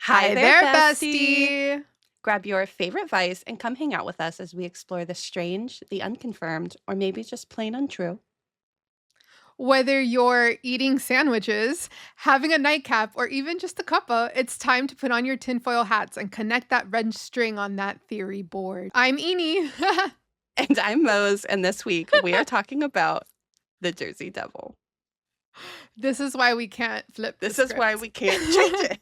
Hi there, bestie. bestie. Grab your favorite vice and come hang out with us as we explore the strange, the unconfirmed, or maybe just plain untrue. Whether you're eating sandwiches, having a nightcap, or even just a cuppa, it's time to put on your tinfoil hats and connect that red string on that theory board. I'm Eni. And I'm Mose, and this week we are talking about the Jersey Devil. This is why we can't flip the This is why script. we can't change it.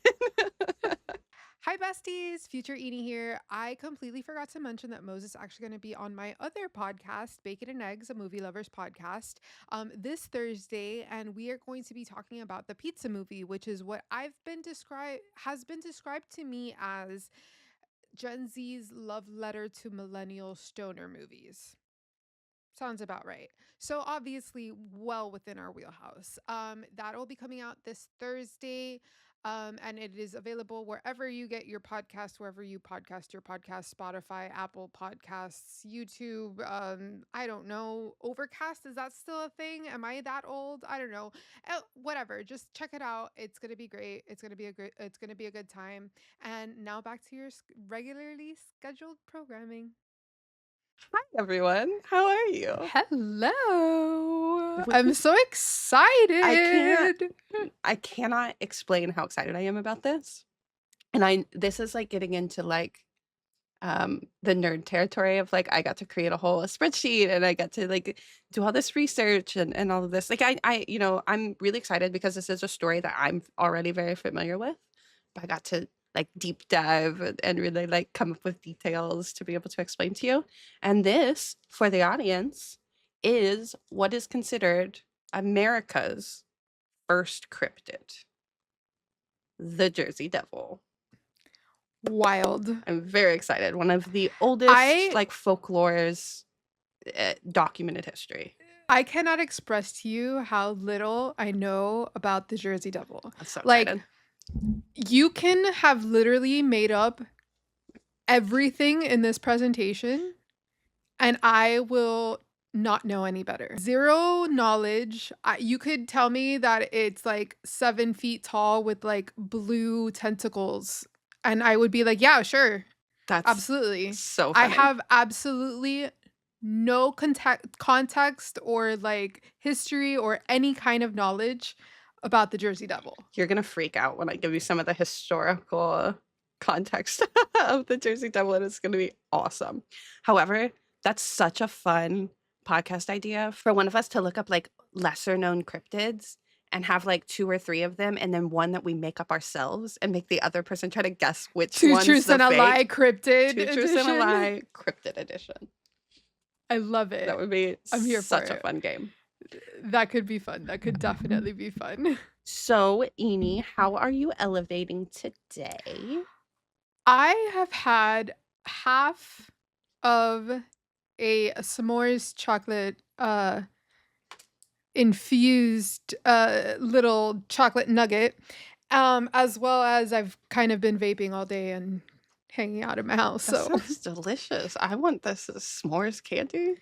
Hi, besties. Future Edie here. I completely forgot to mention that Mose is actually going to be on my other podcast, Bacon and Eggs, a movie lovers podcast, this Thursday, and we are going to be talking about the pizza movie, which is what has been described to me as Gen Z's love letter to millennial stoner movies. Sounds about right. So obviously well within our wheelhouse. That'll be coming out this Thursday. And it is available wherever you get your podcast, wherever you podcast your podcast, Spotify, Apple Podcasts, YouTube, I don't know, Overcast, is that still a thing? Am I that old? I don't know. Whatever, just check it out. It's gonna be great. It's gonna be a good time. And now back to your regularly scheduled programming. Hi, everyone. How are you? Hello. I'm so excited. I cannot explain how excited I am about this. And this is like getting into like the nerd territory of like I got to create a whole spreadsheet and I got to like do all this research and all of this. Like I'm really excited because this is a story that I'm already very familiar with. But I got to like deep dive and really like come up with details to be able to explain to you. And this, for the audience, is what is considered America's first cryptid, the Jersey Devil. Wild. I'm very excited. One of the oldest like folklores documented history. I cannot express to you how little I know about the Jersey Devil. I'm so excited. You can have literally made up everything in this presentation and I will not know any better. Zero knowledge. You could tell me that it's like 7 feet tall with like blue tentacles and I would be like, yeah, sure. That's absolutely. So funny. I have absolutely no context or like history or any kind of knowledge about the Jersey Devil. You're going to freak out when I give you some of the historical context of the Jersey Devil, and it's going to be awesome. However, that's such a fun podcast idea for one of us to look up like lesser known cryptids and have like 2 or 3 of them, and then one that we make up ourselves and make the other person try to guess which one's the fake. 2 Truths and a Lie cryptid edition. 2 Truths and a Lie cryptid edition. I love it. That would be such a fun game. That could be fun. That could definitely be fun. So, Eni, how are you elevating today? I have had half of a s'mores chocolate infused little chocolate nugget, as well as I've kind of been vaping all day and hanging out in my house. That so sounds delicious. I want this as s'mores candy.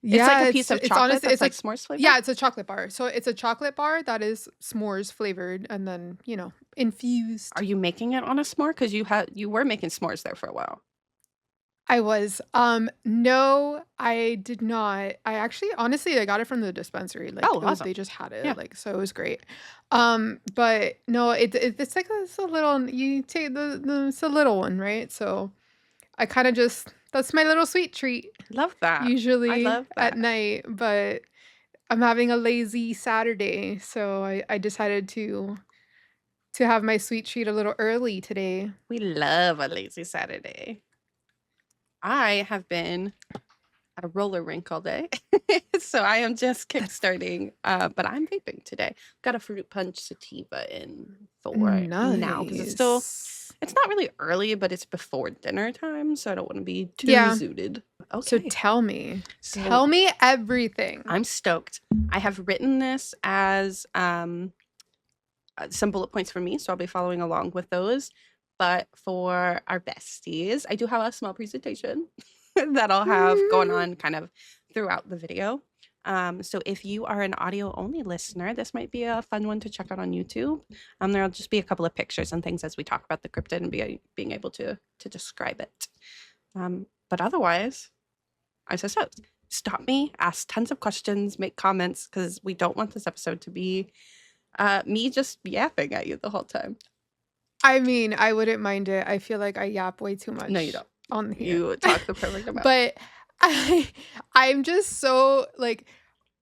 Yeah, it's like a piece of chocolate. Honestly, it's like s'mores flavor. Yeah, it's a chocolate bar. So it's a chocolate bar that is s'mores flavored and then, infused. Are you making it on a s'more? Because you were making s'mores there for a while. I was. No, I did not. Honestly, I got it from the dispensary. Like, awesome. They just had it. Yeah. So it was great. But no, it's like it's a little. You take it's a little one, right? So I kind of that's my little sweet treat. Love that. Usually I love that. At night, but I'm having a lazy Saturday, so I decided to have my sweet treat a little early today. We love a lazy Saturday. I have been at a roller rink all day, so I am just kickstarting, but I'm vaping today. Got a fruit punch sativa in for now because it's not really early, but it's before dinner time, so I don't want to be too zooted. Okay. So tell me everything. I'm stoked. I have written this as some bullet points for me, so I'll be following along with those. But for our besties, I do have a small presentation that I'll have going on kind of throughout the video. So if you are an audio only listener, this might be a fun one to check out on YouTube. There'll just be a couple of pictures and things as we talk about the cryptid and being able to describe it. But otherwise, I said so. Stop me, ask tons of questions, make comments, because we don't want this episode to be me just yapping at you the whole time. I mean, I wouldn't mind it. I feel like I yap way too much. No, you don't. On here. You talk the perfect amount. But I'm just so like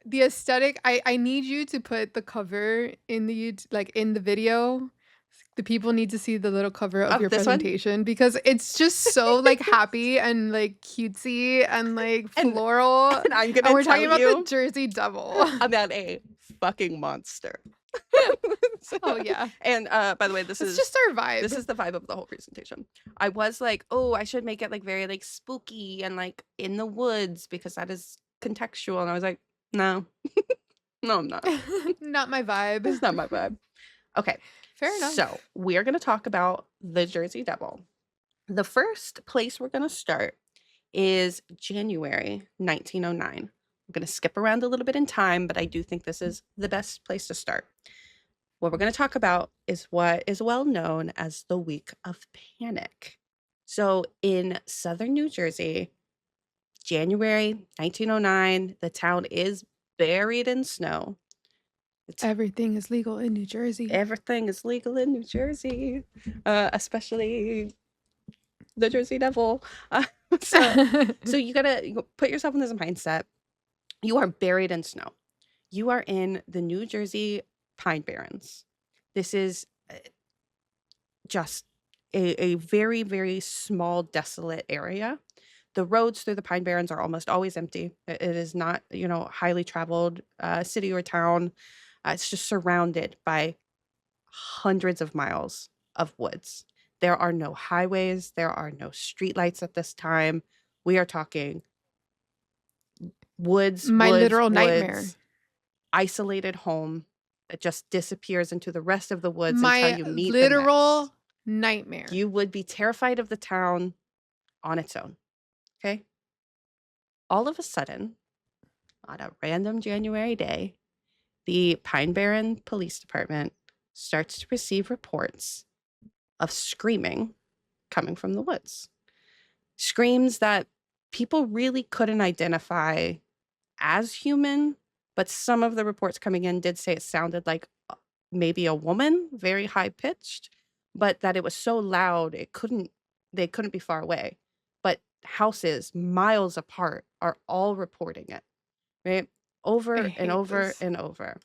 the aesthetic. I need you to put the cover in the in the video. The people need to see the little cover of your this one? presentation because it's just so like happy and like cutesy and like floral. And I'm gonna and we're tell talking about you the Jersey Devil. about a fucking monster. Oh yeah. And by the way, this is just our vibe. This is the vibe of the whole presentation. I was like, oh, I should make it like very like spooky and like in the woods because that is contextual. And I was like, no, no, I'm not. Not my vibe. It's not my vibe. Okay. Fair enough. So we're going to talk about the Jersey Devil. The first place we're going to start is January 1909. We're going to skip around a little bit in time, but I do think this is the best place to start. What we're going to talk about is what is well known as the Week of Panic. So in southern New Jersey, January 1909, the town is buried in snow. Everything is legal in New Jersey. Everything is legal in New Jersey, especially the Jersey Devil. So you gotta put yourself in this mindset. You are buried in snow. You are in the New Jersey Pine Barrens. This is just a very, very small, desolate area. The roads through the Pine Barrens are almost always empty. It is not, highly traveled city or town. It's just surrounded by hundreds of miles of woods. There are no highways. There are no streetlights at this time. We are talking woods. My woods, literal woods, nightmare. Isolated home that just disappears into the rest of the woods My until you meet literal the next. nightmare. You would be terrified of the town on its own. Okay? All of a sudden, on a random January day, the Pine Barren Police Department starts to receive reports of screaming coming from the woods. Screams that people really couldn't identify as human, but some of the reports coming in did say it sounded like maybe a woman, very high pitched, but that it was so loud they couldn't be far away. But houses miles apart are all reporting it, right? Over and over and over.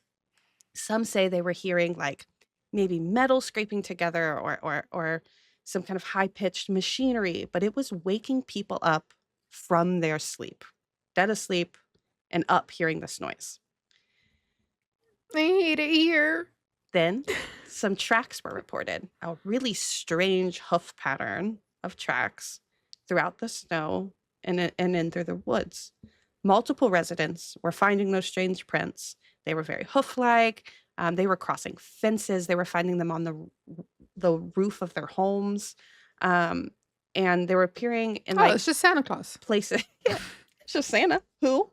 Some say they were hearing like maybe metal scraping together or some kind of high-pitched machinery, but it was waking people up from their sleep, dead asleep and up hearing this noise. I hate it here. Then some tracks were reported, a really strange hoof pattern of tracks throughout the snow and in through the woods. Multiple residents were finding those strange prints. They were very hoof-like. They were crossing fences. They were finding them on the roof of their homes. And they were appearing in it's just Santa Claus. Places. Yeah, it's just Santa. Who?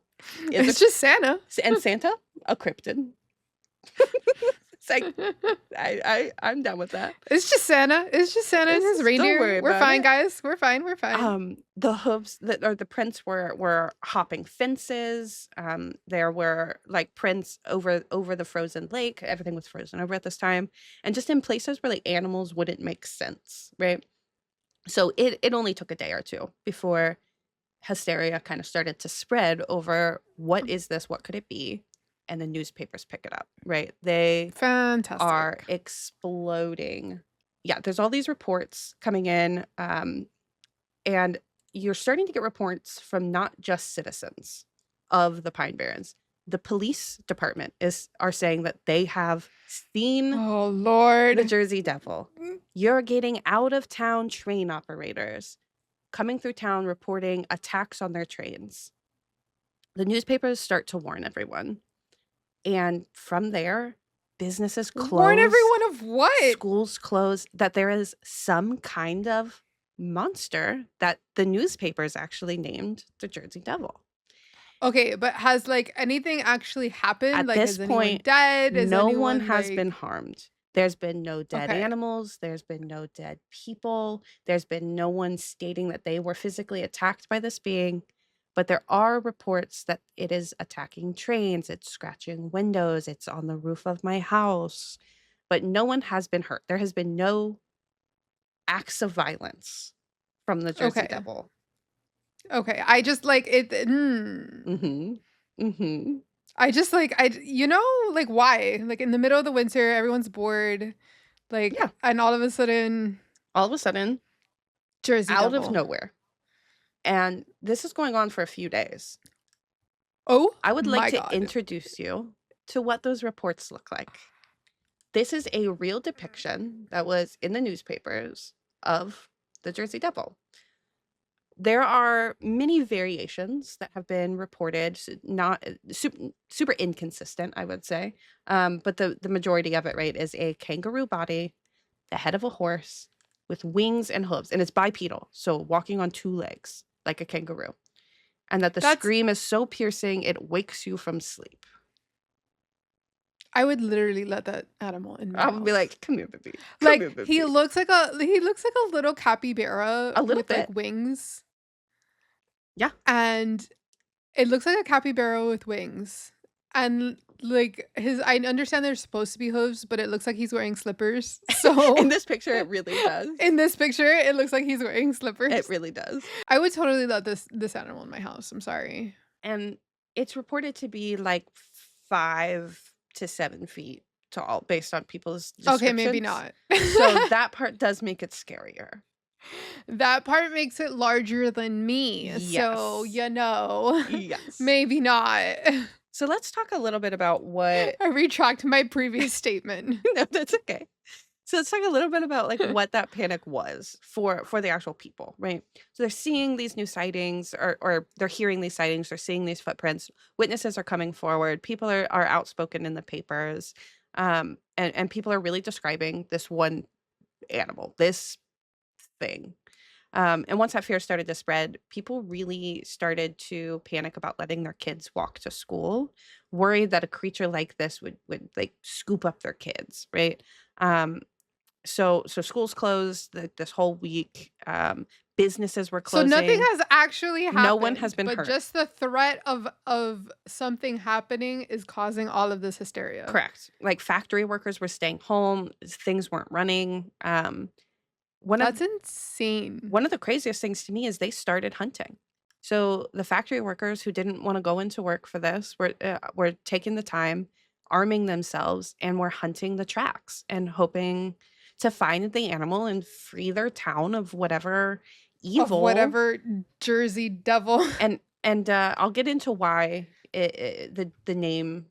It's just Santa. And Santa? A cryptid. It's like, I'm done with that. It's just Santa. It's just Santa and his reindeer. We're fine, guys. We're fine. We're fine. The hooves or the prints were hopping fences. There were like prints over the frozen lake. Everything was frozen over at this time, and just in places where like animals wouldn't make sense, right? So it only took a day or two before hysteria kind of started to spread over what is this? What could it be? And the newspapers pick it up, right? They Fantastic. are exploding. Yeah, there's all these reports coming in, and you're starting to get reports from not just citizens of the Pine Barrens. The police department are saying that they have seen the Jersey Devil. You're getting out of town train operators coming through town reporting attacks on their trains. The newspapers start to warn everyone. And from there, businesses close. Warn everyone of what? Schools close. That there is some kind of monster that the newspapers actually named the Jersey Devil. Okay, but has like anything actually happened? At Like, this is anyone point, dead? Is no one anyone has been like harmed. There's been no dead okay. animals, there's been no dead people, there's been no one stating that they were physically attacked by this being, but there are reports that it is attacking trains, it's scratching windows, it's on the roof of my house, but no one has been hurt. There has been no acts of violence from the Jersey Okay. Devil. Okay. I just like it Mhm. Mhm. I just like you know like why? Like in the middle of the winter, everyone's bored, like Yeah. and all of a sudden All of a sudden, Jersey out of Devil. nowhere. And this is going on for a few days. Oh I would like my to god. introduce you to what those reports look like. This is a real depiction that was in the newspapers of the Jersey Devil. There are many variations that have been reported, not super inconsistent, I would say. But the majority of it, right, is a kangaroo body, the head of a horse with wings and hooves, and it's bipedal, so walking on two legs like a kangaroo. And that the That's scream is so piercing it wakes you from sleep. I would literally let that animal in my I would be house. like, "Come here, baby. Come Like here, baby." he looks like a little capybara A little with like bit. wings. Yeah. And it looks like a capybara with wings. And like his I understand there's supposed to be hooves, but it looks like he's wearing slippers. In So this picture, it really does. in this picture, it looks like he's wearing It slippers. really does. I would totally let this animal in my house. I'm sorry. And it's reported to be like 5 to 7 feet tall based on people's Okay, maybe descriptions. not. So that part does make it scarier. That part makes it larger than me. So, Yes. you know, Yes. maybe not. So let's talk a little bit about what I retract my previous statement. No, that's okay. So let's talk a little bit about like what that panic was for the actual people, right? So they're seeing these new sightings or they're hearing these sightings, they're seeing these footprints, witnesses are coming forward, people are outspoken in the papers. And people are really describing this one animal, this thing. And once that fear started to spread, people really started to panic about letting their kids walk to school, worried that a creature like this would like scoop up their kids, right? Um, so schools closed this whole week. Businesses were So nothing closing. has actually No one has happened, been but hurt. just the threat of something happening is causing all of this hysteria. Correct. Like factory workers were staying home. Things weren't running. One of That's insane. one of the craziest things to me is they started hunting. So the factory workers who didn't want to go into work for this were taking the time, arming themselves, and were hunting the tracks and hoping to find the animal and free their town of whatever Of evil. whatever Jersey Devil. And I'll get into why the name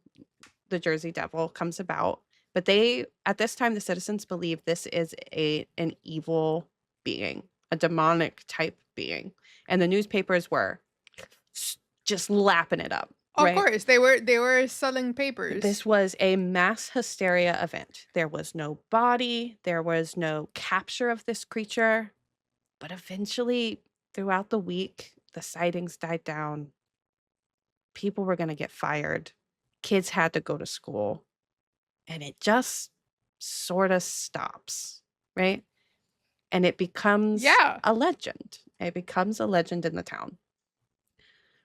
the Jersey Devil comes about. But they at this time the citizens believe this is an evil being, a demonic type being, and the newspapers were just lapping it up. Of Right. course, they were selling papers. This was a mass hysteria event. There was no body, there was no capture of this creature, but eventually, throughout the week, the sightings died down. People were going to get fired. Kids had to go to school. And it just sort of stops, right? And it becomes Yeah. a legend. It becomes a legend in the town.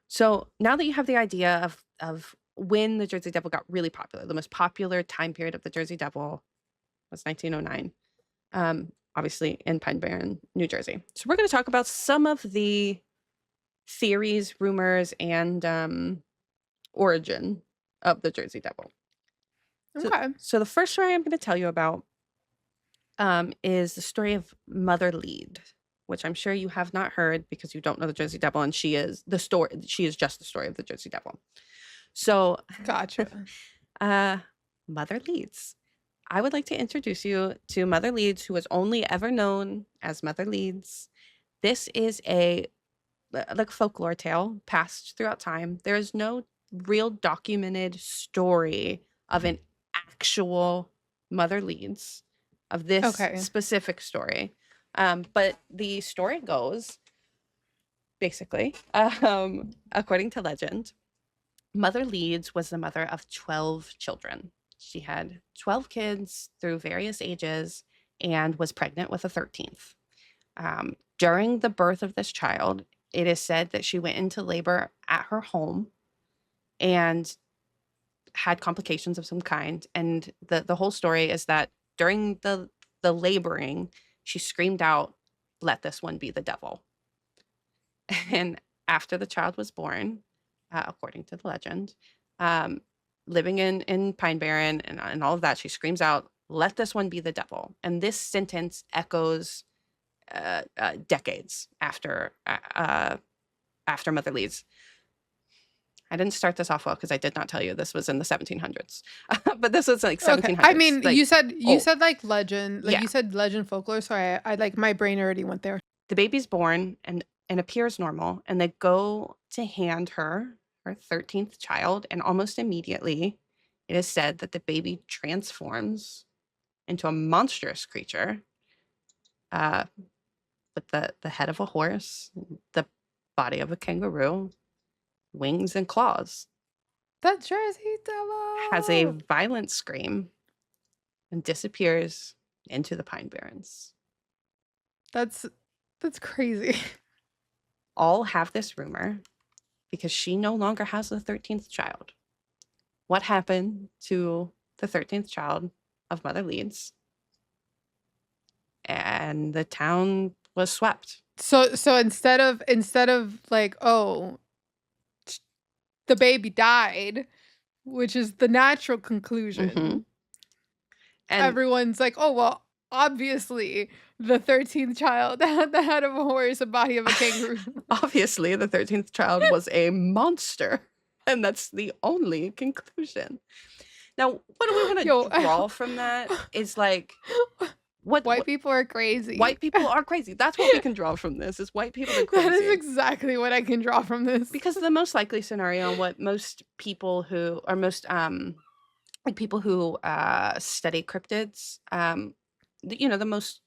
So now that you have the idea of when the Jersey Devil got really popular, the most popular time period of the Jersey Devil was 1909, obviously in Pine Barren, New Jersey. So we're going to talk about some of the theories, rumors, and origin of the Jersey Devil. Okay. So the first story I'm going to tell you about is the story of Mother Lead, which I'm sure you have not heard because you don't know the Jersey Devil, and she is just the story of the Jersey Devil. So, Gotcha. Mother Leeds. I would like to introduce you to Mother Leeds, who was only ever known as Mother Leeds. This is a like folklore tale passed throughout time. There is no real documented story of an actual Mother Leeds of this Okay. specific story. But the story goes, basically, according to legend, Mother Leeds was the mother of 12 children. She had 12 kids through various ages and was pregnant with a 13th. During the birth of this child, it is said that she went into labor at her home and had complications of some kind. And the whole story is that during the laboring, she screamed out, "Let this one be the devil." And after the child was born, according to the legend, um, living in Pine Barren and all of that, she screams out, "Let this one be the devil." And this sentence echoes decades after Mother Leeds. I didn't start this off well because I did not tell you this was in the 1700s, but this was like Okay. I 1700s, mean, like you old. said like legend, like Yeah, you said legend folklore, so I like my brain already went there. the baby's born and appears normal, and they go to hand her 13th child, and almost immediately, it is said that the baby transforms into a monstrous creature, uh, with the head of a horse, the body of a kangaroo, wings and claws, The Jersey has a Devil. violent scream, and disappears into the Pine Barrens. That's that's crazy. All have this rumor because she no longer has the 13th child. What happened to the 13th child of Mother Leeds? And the town was swept. So instead of like, oh, the baby died, which is the natural Hmm. conclusion, And everyone's like, oh well, obviously the 13th child had the head of a horse, a body of a kangaroo. obviously, the 13th child was a monster. And that's the only conclusion. Now, what do we want Yo, to draw from that? Is like, white what people are crazy. white people are crazy. That's what we can draw from this, is white people are That is crazy. exactly what I can draw from this. Because the most likely scenario, and what most people who are most like people who study cryptids, the most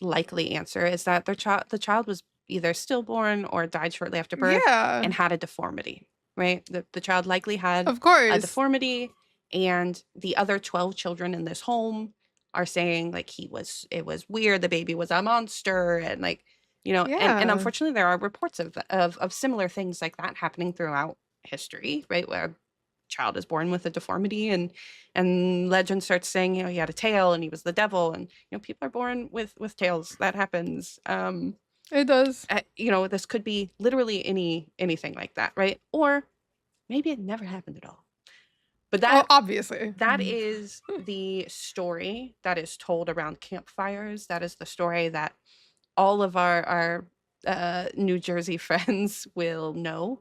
likely answer is that the child was either stillborn or died shortly after birth Yeah, and had a deformity, right? The child likely had of a course. deformity, and the other 12 children in this home are saying like it was weird, the baby was a monster, and like, and Yeah. unfortunately there are reports of similar things like that happening throughout history, right? Where a child is born with a deformity, and legend starts saying, he had a tail and he was the devil, and people are born with tails. That happens. It does. This could be literally anything like that, right? Or maybe it never happened at all. But Oh, that obviously. that is the story that is told around campfires. That is the story that all of our New Jersey friends will know,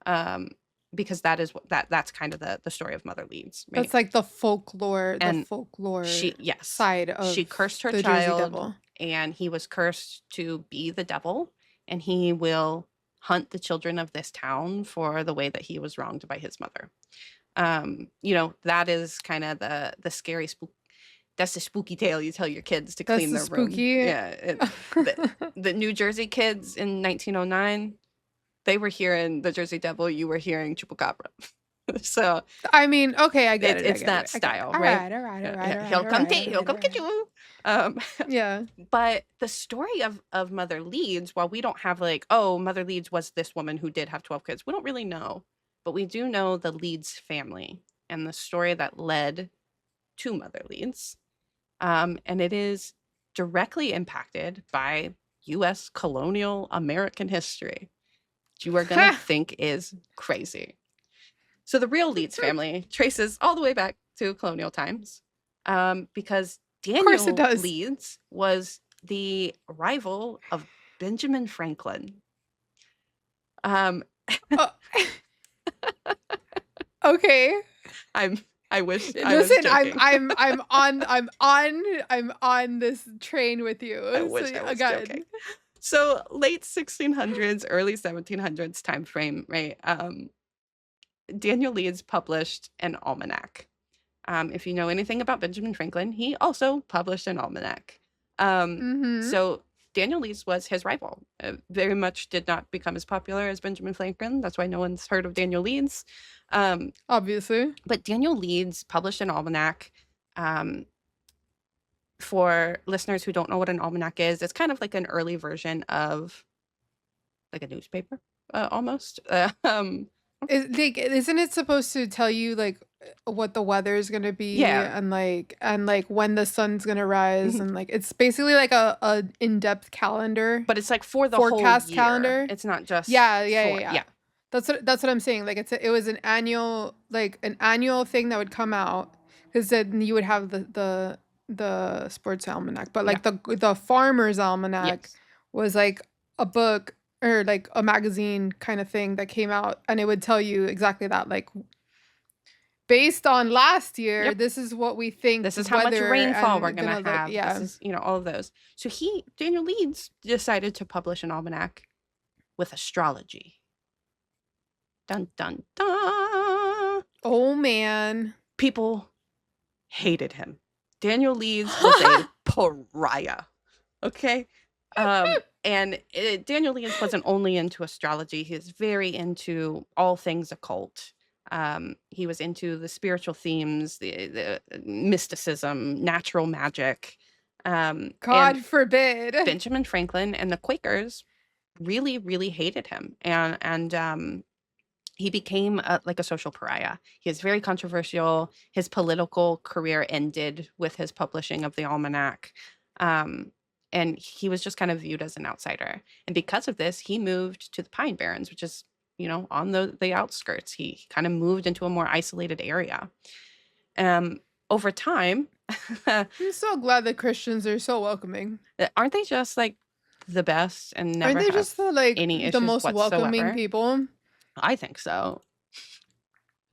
um, because that is that's kind of the story of Mother Leeds, right? That's like the And folklore yes, side she of cursed her the Jersey child, Devil. and he was cursed to be the devil, and he will hunt the children of this town for the way that he was wronged by his mother. That is kind of the scary spook. That's the spooky tale you tell your kids to That's clean the their room. spooky. Yeah, the New Jersey kids in 1909, they were hearing the Jersey Devil. You were hearing Chupacabra. So I mean, okay, I get it. I it's get it. that I get it. style, All right? right, all right, all right, all right, He'll all come right, get all you. He'll right, all come get right. you. Um, Yeah. but the story of Mother Leeds, while we don't have like, oh, Mother Leeds was this woman who did have 12 kids, we don't really know. But we do know the Leeds family and the story that led to Mother Leeds. And it is directly impacted by US colonial American history, which you are going to think is crazy. So the real Leeds family traces all the way back to colonial times, because Of course it Daniel does. Leeds was the rival of Benjamin Franklin. Um, Oh, okay. I'm I wish I was Listen, joking. I'm on this train with I you. So wish I was joking. again. So late 1600s, early 1700s time frame, right? Daniel Leeds published an almanac. If you know anything about Benjamin Franklin, he also published an almanac. Mm-hmm. So Daniel Leeds was his rival. Very much did not become as popular as Benjamin Franklin. That's why no one's heard of Daniel Leeds. Obviously. But Daniel Leeds published an almanac. For listeners who don't know what an almanac is, it's kind of like an early version of like a newspaper, almost. Isn't it supposed to tell you like what the weather is gonna be Yeah. and like when the sun's gonna rise and like it's basically like a in-depth calendar, But it's like for the whole forecast year. calendar. It's not just Yeah. That's what I'm saying. Like it was an annual thing that would come out because then you would have the sports almanac, but like the farmer's almanac Yes. was like a book or like a magazine kind of thing that came out, and it would tell you exactly that, like based on last year, Yep. this is what we think. This is how much rainfall we're gonna gonna have. Yeah. This is, all of those. So Daniel Leeds decided to publish an almanac with astrology. Dun dun dun. Oh man. People hated him. Daniel Leeds was a pariah. Okay. And Daniel Leeds wasn't only into astrology. He was very into all things occult. He was into the spiritual themes, the mysticism, natural magic. God and forbid. Benjamin Franklin and the Quakers really, really hated him. And he became like a social pariah. He was very controversial. His political career ended with his publishing of the almanac. And he was just kind of viewed as an outsider. And because of this, he moved to the Pine Barrens, which is, on the outskirts. He kind of moved into a more isolated area. Over time, I'm so glad that Christians are so welcoming. aren't they just like the best and never Aren't they have just any the issues most welcoming whatsoever? people? I think so.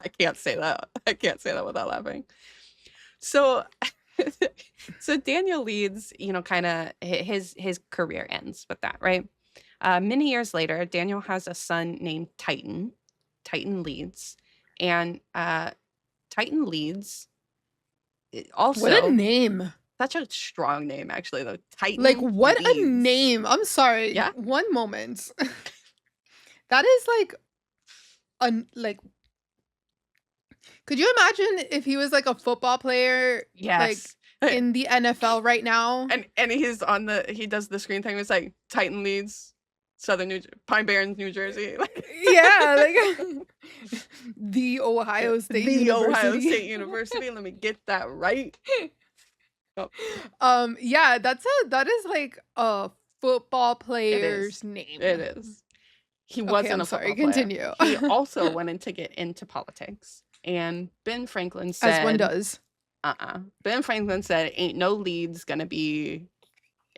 I can't say that. I can't say that without laughing. So, so Daniel Leeds, kind of his career ends with that, right? Many years later, Daniel has a son named Titan Leeds, and Titan Leeds also. What a name! Such a strong name, actually, though. Titan. Like what Leeds. a name! I'm sorry. Yeah. One moment. That is like. Could you imagine if he was like a football player, Yes. like in the NFL right now? And he does the screen thing. It's like Titan Leeds, Pine Barrens, New Jersey. Yeah, like the Ohio State University. Ohio State University. Let me get that right. Oh. Yeah, that is like a football player's name. It is. He wasn't a football player. Continue. He also wanted to get into politics. And Ben Franklin said... As one does. Ben Franklin said, ain't no Leeds gonna be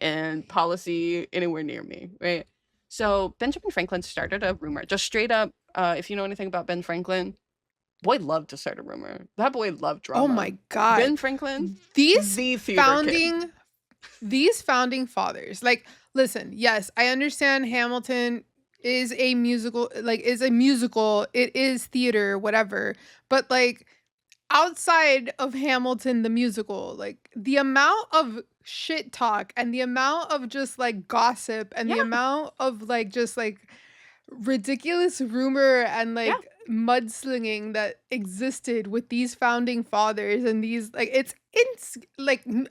in policy anywhere near me, right? So Benjamin Franklin started a rumor. Just straight up, if you know anything about Ben Franklin, boy loved to start a rumor. That boy loved drama. Oh my God. Ben Franklin, these the founding fathers. Like, listen, yes, I understand Hamilton is a musical, it is theater, whatever. But like outside of Hamilton the musical, like the amount of shit talk and the amount of just like gossip and the amount of like just like ridiculous rumor and like mudslinging that existed with these founding fathers and these like it's like Mean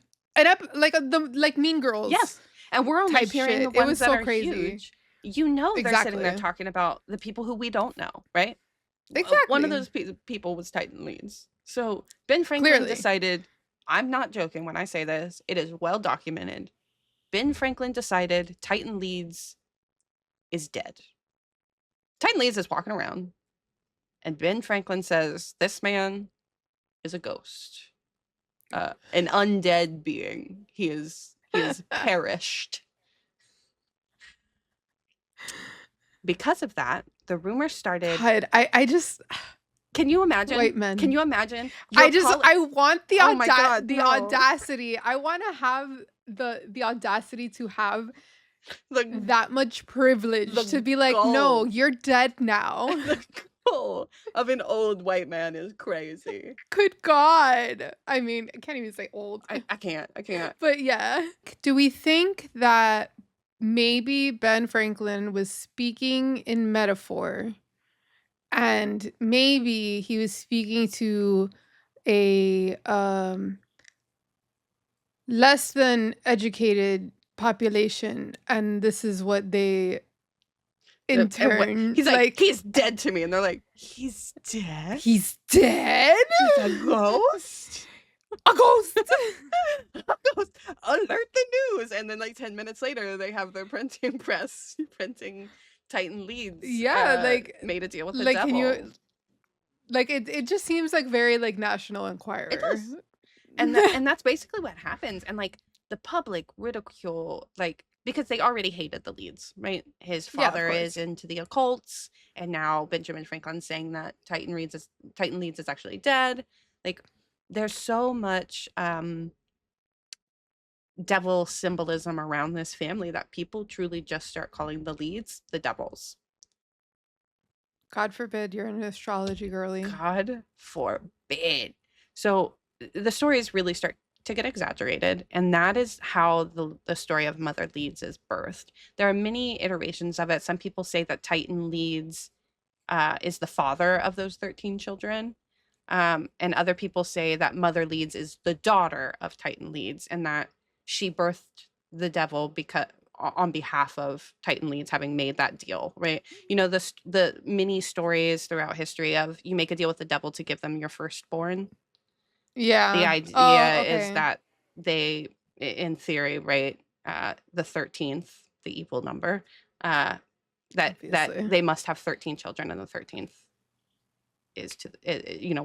Girls. Yes. And we're only hearing the ones that are crazy. huge. They're sitting there talking about the people who we don't know, right? Exactly. One of those people was Titan Leeds. So Ben Franklin decided, I'm not joking when I say this, it is well documented. Ben Franklin decided Titan Leeds is dead. Titan Leeds is walking around, and Ben Franklin says, this man is a ghost, an undead being. He is perished. Because of that, the rumor started. God, I just. Can you imagine? White men. Can you imagine? I want the audacity. I want to have the audacity to have like that much privilege to be like, no, you're dead now. The goal of an old white man is crazy. Good God. I mean, I can't even say old. I can't. But yeah. Do we think that maybe Ben Franklin was speaking in metaphor, and maybe he was speaking to a less than educated population, and this is what they in And what turn he's like, like. he's dead to me, and they're like, he's dead. He's dead. He's a ghost. A ghost. Ghost. Alert the news, and then like 10 minutes later, they have their printing press printing Titan leads. Yeah, like made a deal with the like devil. can you like it just seems like very like National Enquirer. It does. And that's basically what happens. And like the public ridicule, like, because they already hated the leads, right? His Yeah, of father course. is into the occults, and now Benjamin Franklin's saying that Titan leads is actually dead. Like, there's so much devil symbolism around this family that people truly just start calling the leads the devils. God forbid you're an astrology girly. God forbid. So the stories really start to get exaggerated, and that is how the story of Mother Leeds is birthed. There are many iterations of it. Some people say that Titan Leeds is the father of those 13 children, and other people say that Mother Leeds is the daughter of Titan Leeds, and that she birthed the devil because on behalf of Titan Leeds having made that deal, right? You know, the many stories throughout history of you make a deal with the devil to give them your firstborn. Yeah. The idea Oh, is okay. that they, in theory, right, the 13th, the evil number, that Obviously. they must have 13 children, and the 13th is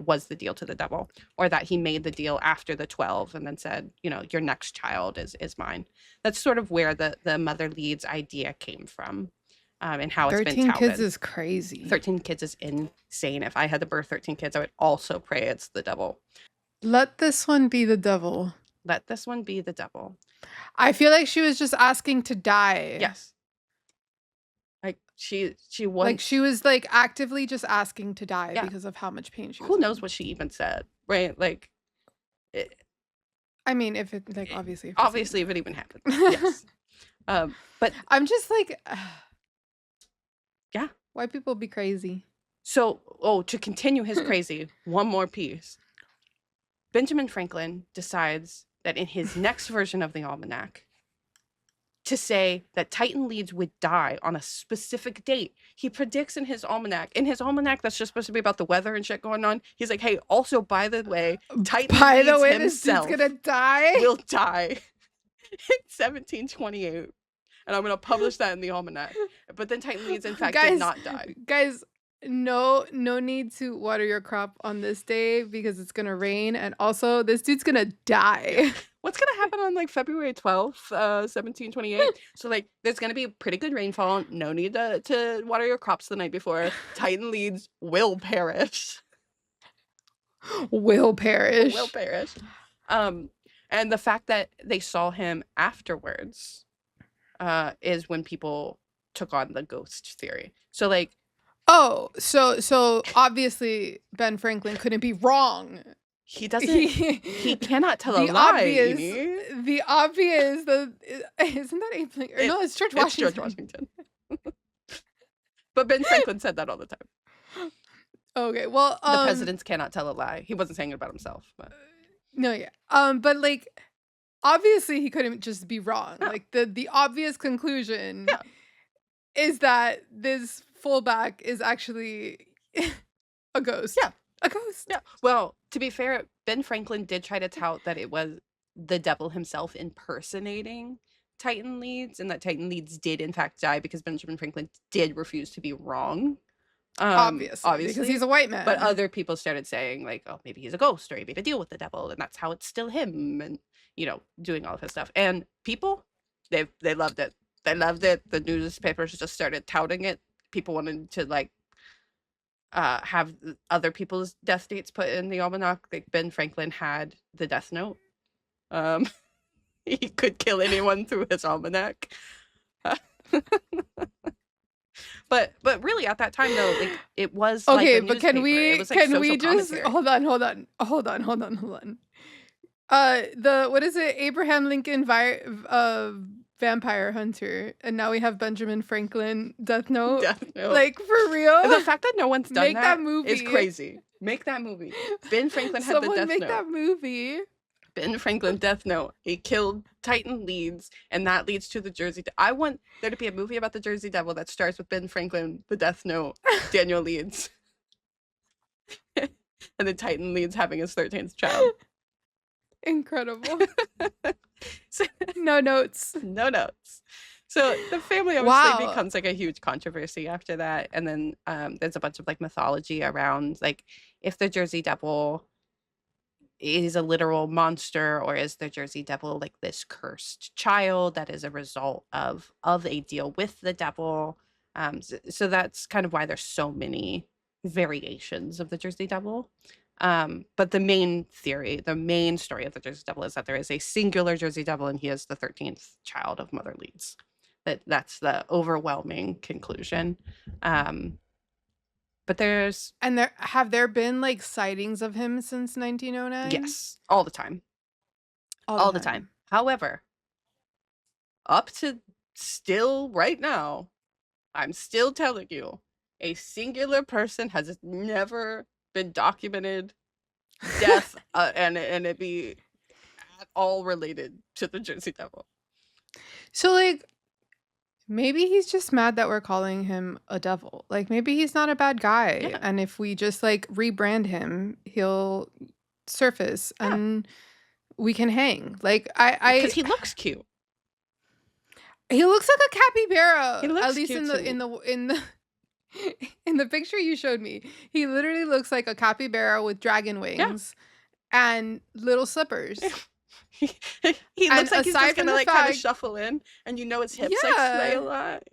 was the deal to the devil, or that he made the deal after the 12 and then said, your next child is mine. That's sort of where the Mother Leeds idea came from, and how it's been 13 touted. kids is crazy. 13 kids is insane. If I had to birth 13 kids, I would also pray it's the devil. Let this one be the devil. Let this one be the devil. I feel like she was just asking to die. Yes. Like she Like she was like actively just asking to die because of how much pain she was Who in. knows what she even said, right? Like, I mean, if it like obviously if it even happened, yes. But I'm just like, yeah, white people be crazy. So, to continue his crazy, one more piece. Benjamin Franklin decides that in his next version of the almanac, to say that Titan Leeds would die on a specific date. He predicts in his almanac that's just supposed to be about the weather and shit going on. He's like, hey, also, by the way, Titan Leeds himself this dude's gonna die. Will die in 1728. And I'm going to publish that in the almanac. But then Titan Leeds, in fact, did not die. Guys, no need to water your crop on this day because it's gonna rain, and also this dude's gonna die. What's gonna happen on like February 12th, 1728? So like there's gonna be pretty good rainfall. No need to water your crops the night before. Titan Leeds will perish. Will perish. And the fact that they saw him afterwards is when people took on the ghost theory. So like, oh, so obviously Ben Franklin couldn't be wrong. He doesn't. He cannot tell a lie. The obvious. Isn't that Abe Lincoln? No, it's George Washington. It's George Washington. But Ben Franklin said that all the time. Okay, well, the presidents cannot tell a lie. He wasn't saying it about himself. But. No, yeah. But like, obviously, he couldn't just be wrong. No. Like the obvious conclusion is that this fullback is actually a ghost. Yeah. A ghost. Yeah. Well, to be fair, Ben Franklin did try to tout that it was the devil himself impersonating Titan Leeds, and that Titan Leeds did in fact die because Benjamin Franklin did refuse to be wrong. Obviously, because he's a white man. But other people started saying like, oh, maybe he's a ghost, or he made a deal with the devil, and that's how it's still him, and doing all of his stuff. And people, they loved it. They loved it. The newspapers just started touting it. People wanted to like have other people's death dates put in the almanac. Like Ben Franklin had the death note. He could kill anyone through his almanac. But really at that time though, like it was okay. Like but can we just hold on? What is it? Abraham Lincoln Vampire Hunter, and now we have Benjamin Franklin Death Note. Death Note. Like, for real? The fact that no one's done Make that that is movie. crazy. Make that movie. Ben Franklin had the Someone Death make Note. that movie. Ben Franklin Death Note. He killed Titan leads, and that leads to the Jersey. I want there to be a movie about the Jersey Devil that starts with Ben Franklin, the Death Note, Daniel Leeds, and the Titan leads having his 13th child. Incredible. So, No notes. no notes. So the family obviously becomes like a huge controversy after that, and then there's a bunch of like mythology around like if the Jersey Devil is a literal monster, or is the Jersey Devil like this cursed child that is a result of a deal with the devil. So that's kind of why there's so many variations of the Jersey Devil. But the main theory, the main story of the Jersey Devil is that there is a singular Jersey Devil, and he is the 13th child of Mother Leeds. That's the overwhelming conclusion. But there's have there been like sightings of him since 1909? yes, all the time. All the time. However, up to still right now, I'm still telling you, a singular person has never been documented death and it be at all related to the Jersey Devil. So like maybe he's just mad that we're calling him a devil. Like maybe he's not a bad guy. Yeah. And if we just like rebrand him, he'll surface and we can hang. Like because he looks cute. He looks like a capybara. He looks at least cute in the in the picture you showed me. He literally looks like a capybara with dragon wings and little slippers. He looks like he's just gonna like kind of shuffle in, and his hips like sway a lot,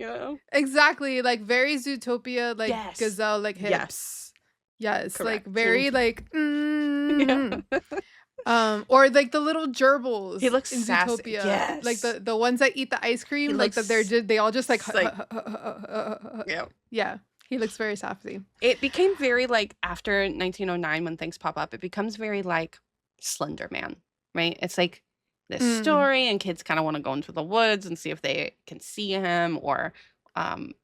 Exactly, like very Zootopia, like gazelle, like hips. Yes, correct. Like very like. Or like the little gerbils. He looks in sassy. Zootopia. Yes. Like the ones that eat the ice cream. He like that they all just like. Yeah. He looks very sassy. It became very like after 1909 when things pop up. It becomes very like Slender Man. Right? It's like this story, and kids kind of want to go into the woods and see if they can see him or,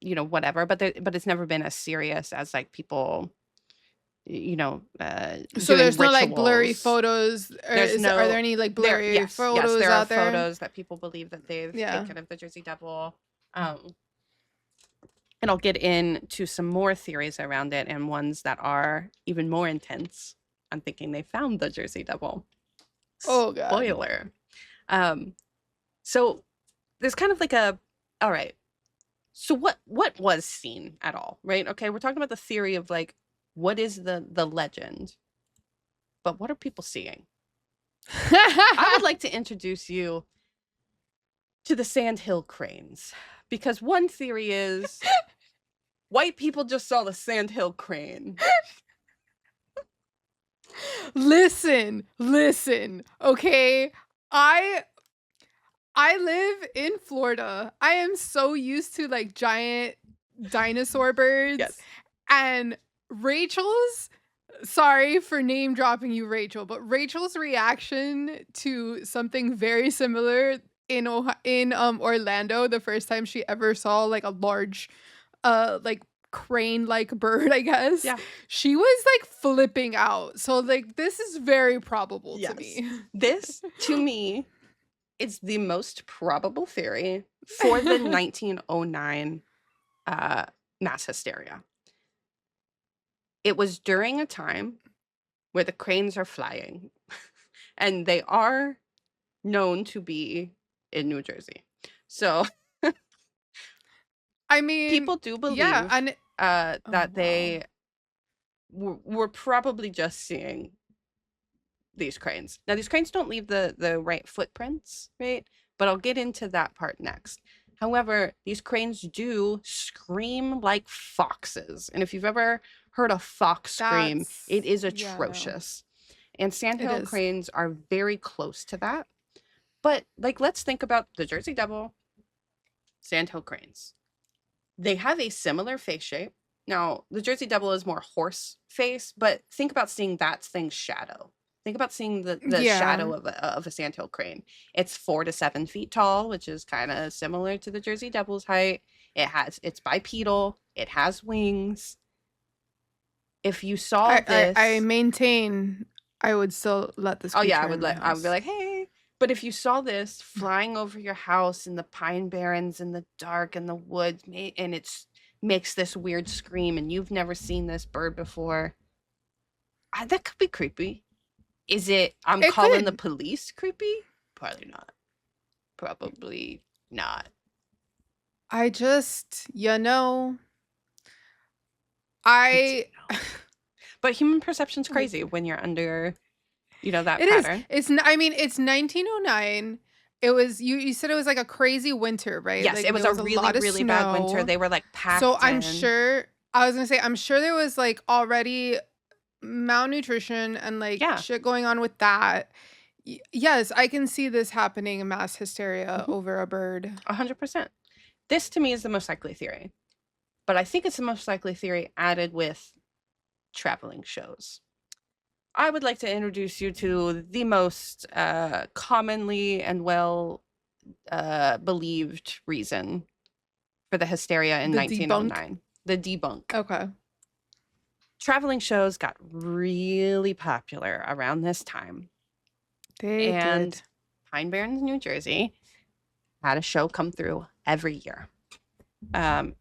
whatever. But it's never been as serious as like people, so there's no like blurry photos. Are there any like blurry photos there out there? There are photos that people believe that they've taken of the Jersey Devil. And I'll get into some more theories around it, and ones that are even more intense. I'm thinking they found the Jersey Devil. Oh god. Spoiler. So there's kind of like all right. So what was seen at all, right? Okay, we're talking about the theory of like what is the legend, but what are people seeing? I would like to introduce you to the Sandhill Cranes, because one theory is white people just saw the Sandhill Crane. Listen, okay? I live in Florida. I am so used to like giant dinosaur birds. Yes. And Rachel's, sorry for name dropping you, Rachel, but Rachel's reaction to something very similar in Orlando the first time she ever saw like a large like crane-like bird, I guess. Yeah. She was like flipping out. So like this is very probable to me. This to me is the most probable theory for the 1909 mass hysteria. It was during a time where the cranes are flying, and they are known to be in New Jersey. So I mean, people do believe that they were probably just seeing these cranes. Now, these cranes don't leave the right footprints, right? But I'll get into that part next. However, these cranes do scream like foxes. And if you've ever heard a fox scream, it is atrocious. And Sandhill cranes are very close to that. But like, let's think about the Jersey Devil, Sandhill cranes. They have a similar face shape. Now, the Jersey Devil is more horse face, but think about seeing that thing's shadow. Think about seeing the Yeah. shadow of a sandhill crane. It's 4 to 7 feet tall, which is kind of similar to the Jersey Devil's height. It's bipedal. It has wings. If you saw I this, maintain I would still let this oh yeah, creature in my I would be house. like, hey. But if you saw this flying over your house in the pine barrens in the dark in the woods, and it's makes this weird scream, and you've never seen this bird before, that could be creepy. Is it? I'm It calling the could. police creepy? Probably not. Probably not. I just, I do I know. But human perception's like crazy when you're under, that it is. pattern. I mean, it's 1909. It was you said it was like a crazy winter, right? Yes, Like it was there a was a really, lot of really bad winter. snow. They were like So packed in. I was gonna say, I'm sure there was like already malnutrition and like Yeah. shit going on with that. Yes, I can see this happening in mass hysteria Mhm. over a bird. 100%. This to me is the most likely theory. But I think it's the most likely theory added with traveling shows. I would like to introduce you to the most commonly and well believed reason for the hysteria in The debunk. 1909, the debunk. Okay. Traveling shows got really popular around this time. They And did. Pine Barrens, New Jersey had a show come through every year.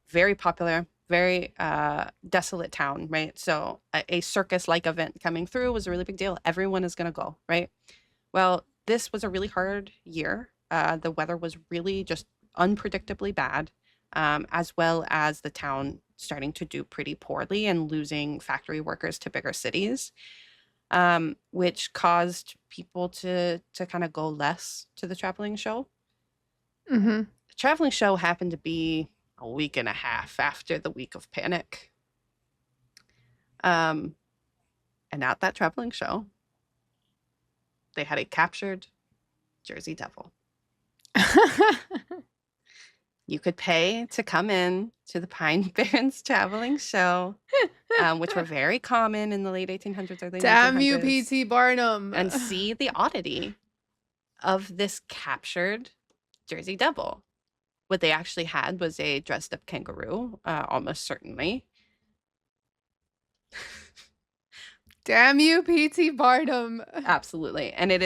Very popular, very desolate town, right? So a circus-like event coming through was a really big deal. Everyone is going to go, right? Well, this was a really hard year. The weather was really just unpredictably bad, as well as the town starting to do pretty poorly and losing factory workers to bigger cities, which caused people to kind of go less to the traveling show. Mm-hmm. The traveling show happened to be a week and a half after the week of panic. And at that traveling show, they had a captured Jersey Devil. You could pay to come in to the Pine Barrens traveling show, which were very common in the late 1800s, early Damn you, 1900s, P.T. Barnum. and see the oddity of this captured Jersey Devil. What they actually had was a dressed up kangaroo, almost certainly. Damn you, P.T. Barnum. Absolutely. And it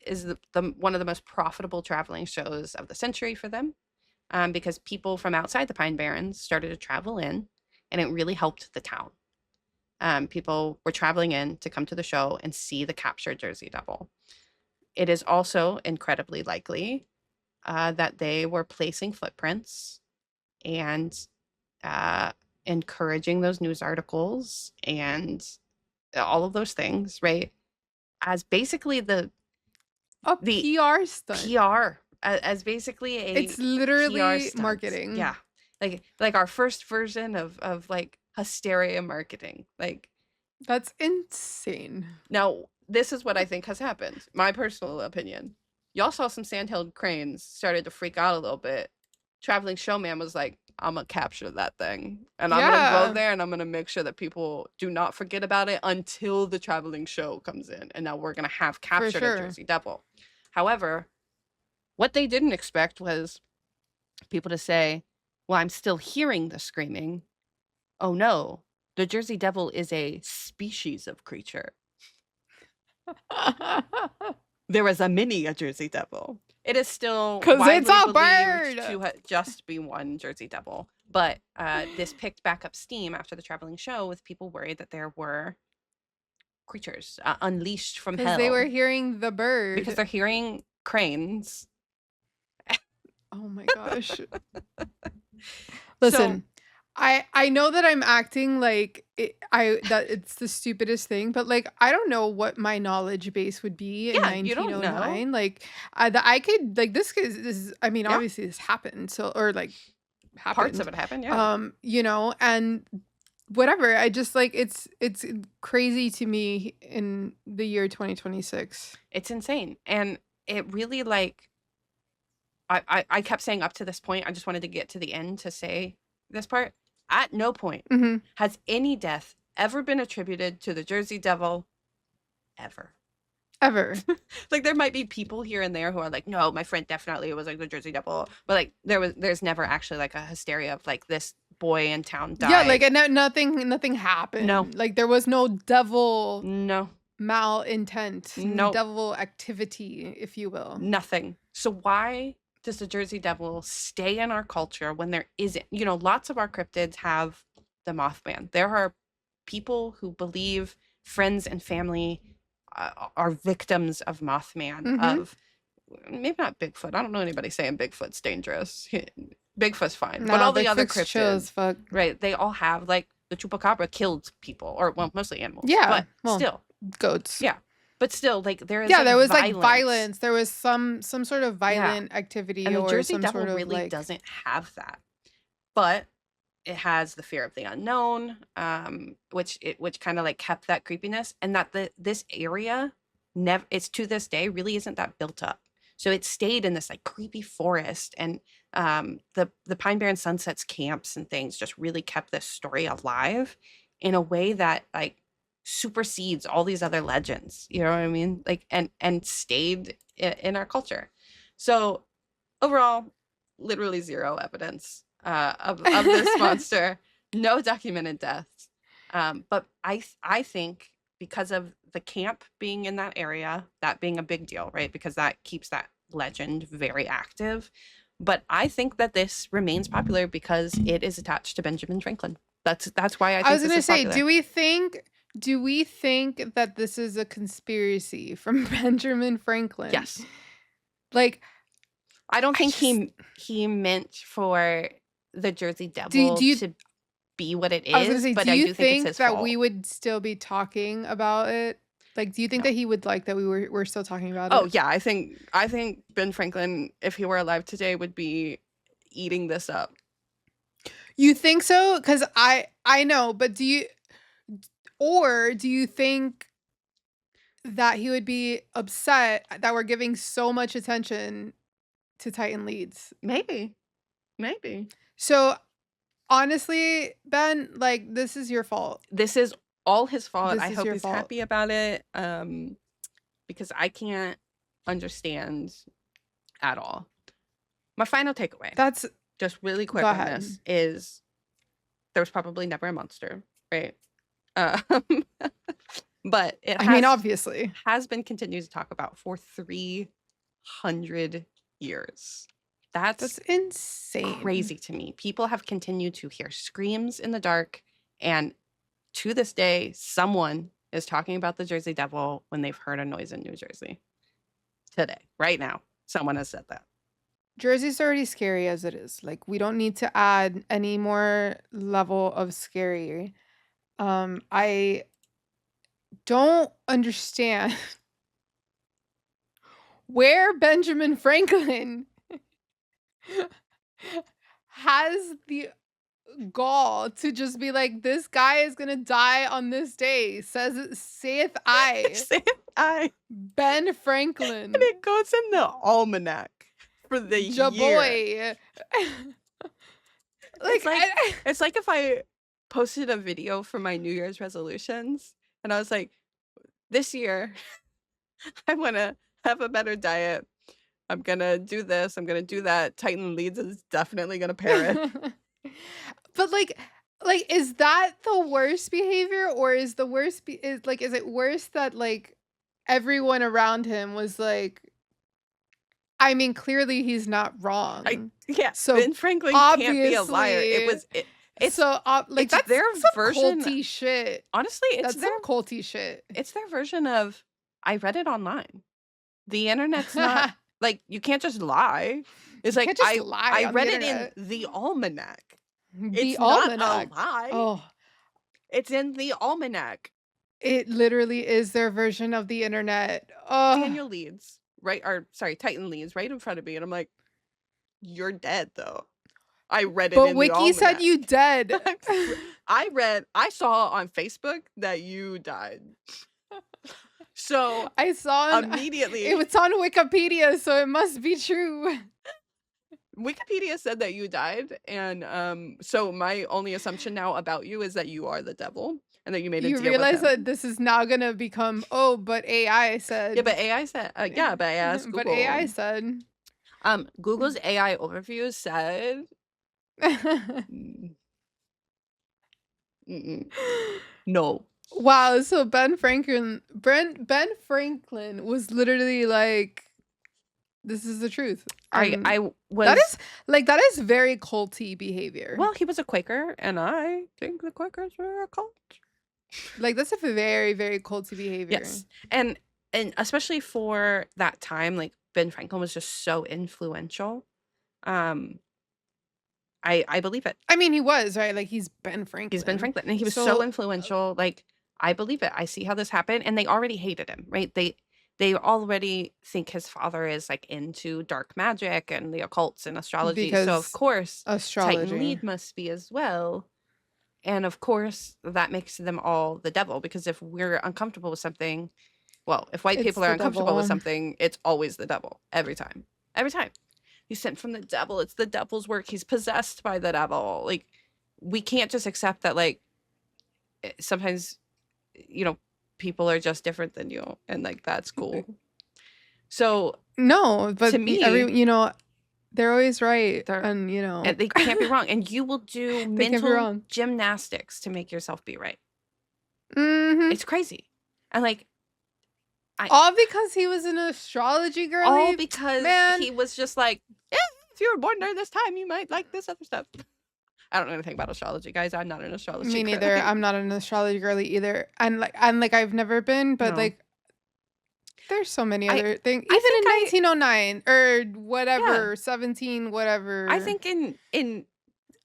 is the one of the most profitable traveling shows of the century for them, because people from outside the Pine Barrens started to travel in, and it really helped the town. People were traveling in to come to the show and see the captured Jersey Devil. It is also incredibly likely that they were placing footprints and encouraging those news articles and all of those things, right? As basically the A the PR stunt. PR, as basically a It's PR literally stunt. marketing. Yeah. Like our first version of like hysteria marketing. Like, That's insane. now this is what I think has happened. My personal opinion. Y'all saw some sandhill cranes started to freak out a little bit. Traveling showman was like, I'm gonna capture that thing. And I'm gonna go Yeah, there and I'm gonna make sure that people do not forget about it until the traveling show comes in. And now we're gonna have for captured a sure. Jersey Devil. However, what they didn't expect was people to say, well, I'm still hearing the screaming. Oh no, the Jersey Devil is a species of creature. There is a Jersey Devil. It is still 'Cause it's widely a believed bird. to just be one Jersey Devil. But this picked back up steam after the traveling show, with people worried that there were creatures unleashed from 'Cause they were hell hearing the because bird. they're hearing cranes. Oh my gosh. So Listen, I know that I'm acting like that it's the stupidest thing, but like I don't know what my knowledge base would be in yeah, you don't know. 1909. Like that I could like this is I mean Yeah, obviously this happened so or like parts of happened. it happen. Yeah, And whatever. I just like it's crazy to me in the year 2026. it's insane, and it really like I kept saying up to this point. I just wanted to get to the end to say this part. At no point Mhm. has any death ever been attributed to the Jersey Devil, ever. Ever. Like there might be people here and there who are like, no, my friend definitely was like the Jersey Devil, but like there's never actually like a hysteria of like this boy in town Yeah, like, died. and nothing No, happened. Like, there was no devil no, malintent, no, devil activity, if you will. nothing. So why does the Jersey Devil stay in our culture when there isn't? You know, lots of our cryptids have the Mothman. There are people who believe friends and family are victims of Mothman, Mhm. of maybe not Bigfoot. I don't know anybody saying Bigfoot's dangerous. Bigfoot's fine, but Nah, all the other Bigfoot's chill as cryptids, fuck. right? They all have like the chupacabra killed people, or well, mostly animals, Yeah, but well, still, goats. yeah, but still, like there is Yeah, like there was, like, violence, violence. There was some sort of yeah, violent activity and the or Jersey some Devil sort of, really like doesn't have that, but it has the fear of the unknown, which kind of like kept that creepiness, and that this area never, it's to this day really isn't that built up. So it stayed in this like creepy forest, and the Pine Barren Sunsets camps and things just really kept this story alive in a way that like supersedes all these other legends. You know what I mean? Like and stayed in our culture. So overall, literally zero evidence of this monster, no documented deaths. But I think because of the camp being in that area, that being a big deal, right? Because that keeps that legend very active. But I think that this remains popular because it is attached to Benjamin Franklin. That's why I I think was this gonna is say, popular. do we think that this is a conspiracy from Benjamin Franklin? Yes. Like, I don't I think just he meant for the Jersey do Devil you to be what it I was gonna is, say, but do I you do think it's think his that we fault. would still be talking about it? Like, do you think No. that he would like that we're still talking about Oh it? yeah, I think Ben Franklin, if he were alive today, would be eating this up. You think so? Because I know, but do you think that he would be upset that we're giving so much attention to Titan leads? Maybe. Maybe. So honestly, Ben, like, this is your fault. This is all his fault. This I is hope your he's fault. happy about it. Because I can't understand at all. My final takeaway, That's just really Go quick on ahead. this, is there was probably never a monster, right? Um, but it I mean, obviously. has been continued to talk about for 300 years. That's That's insane. crazy to me. People have continued to hear screams in the dark, and to this day, someone is talking about the Jersey Devil when they've heard a noise in New Jersey. Today, right now, someone has said that. Jersey's already scary as it is. Like, we don't need to add any more level of scary. I don't understand where Benjamin Franklin has the gall to just be like, this guy is gonna die on this day, saith I, Say I, Ben and Franklin, it goes in the almanac for the year. Jaboy. It's Like, like it's like if I posted a video for my New Year's resolutions and I was like, this year I want to have a better diet. I'm going to do this, I'm going to do that. Titan Leads is definitely going to pair it. but like, is that the worst behavior, or is the worst is it worse that like everyone around him was like, I mean, clearly he's not wrong. Yeah, So Ben Franklin can't be a liar. obviously, It's like, it's that's their some version. culty shit. Honestly, That's some culty shit. it's their version of I read it online. The internet's not like you can't just lie. It's You like can't just lie I on the read it in internet. the almanac. The It's not a almanac. lie. Oh, It's in the almanac. it literally is their version of the internet. Oh, Daniel Leeds, right? Or sorry, Titan Leeds right in front of me, and I'm like, you're dead though. I read it but in the Wiki said almanac. you dead. I saw on Facebook that you died. So I saw immediately it was on Wikipedia, so it must be true. Wikipedia said that you died, and so my only assumption now about you is that you are the devil. and then you made a You deal with realize that him. this is now gonna become, "Oh, but AI Yeah, said." but AI said, yeah, but I asked But AI Google. said. Google's AI overview said, mm, no. Wow, so Ben Franklin was literally like, "This is the truth." And I that was is that is very culty behavior. Well, he was a Quaker, and I think the Quakers were a cult. Like, that's a very, very culty behavior. Yes, and especially for that time, like Ben Franklin was just so influential. Um, I believe it. I mean, he was, right? Like, he's Ben He's Ben Franklin. Franklin, and he was so So, influential. Like I believe it. I see how this happened, and they already hated him, right? They already think his father is like into dark magic and the occults and astrology. So of because course, Titan astrology. Lead must be as well. And of course, that makes them all the devil because if we're uncomfortable with something, well, if white It's people are the uncomfortable with devil. something, it's always the devil every time. Every time. He's sent from the devil. It's the devil's work. He's possessed by the devil. Like we can't just accept that like sometimes you know people are just different than you and like that's cool. So No, to but me, they're always right. they're And, and they can't be wrong and you will do they can't be mental wrong. gymnastics to make yourself be right. Hmm. It's crazy. And like All because he was an astrology all girly? because Man, he was just like, yeah, if you were born during this time, you might like this other stuff. I don't know anything about astrology, guys. I'm not an astrology me neither. girly. I'm not an astrology girly either. And like I've never been, but No. like there's so many I other things. I Even think in 1909 or yeah. whatever, 17 I whatever. think in